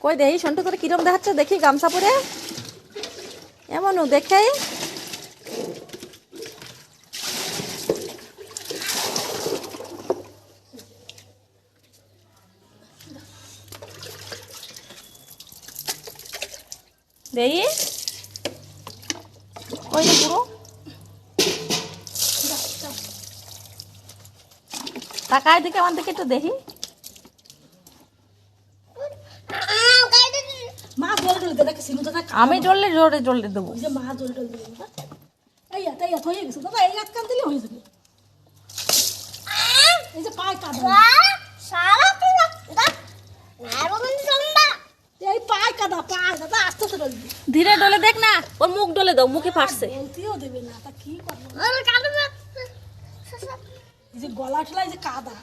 কই দেখি সন্টু করে কিরম দেখাচ্ছে দেখি গামছা পরে এমনও দেখে দেখি ওই যে পুরো তাকায় দিকে আমার দিকে একটু দেখি মা জল জল দে দেখে সিনু দাদা আমি জ্বললে জোরে জ্বললে দেবো যে মা জল জল দে এইয়া তাইয়া হয়ে গেছে দাদা এই এক কান দিলে হয়ে যাবে এই যে পায় কাদা সারা দিন এটা না বলুন জম্বা এই পায় কাদা পায় দাদা আস্তে আস্তে ডল দি ধীরে ডলে দেখ না ওর মুখ ডলে দাও মুখে ফাটছে বলতেও দেবে না তা কি করবো ওর কাদা এই যে গলা ঠেলা এই যে কাদা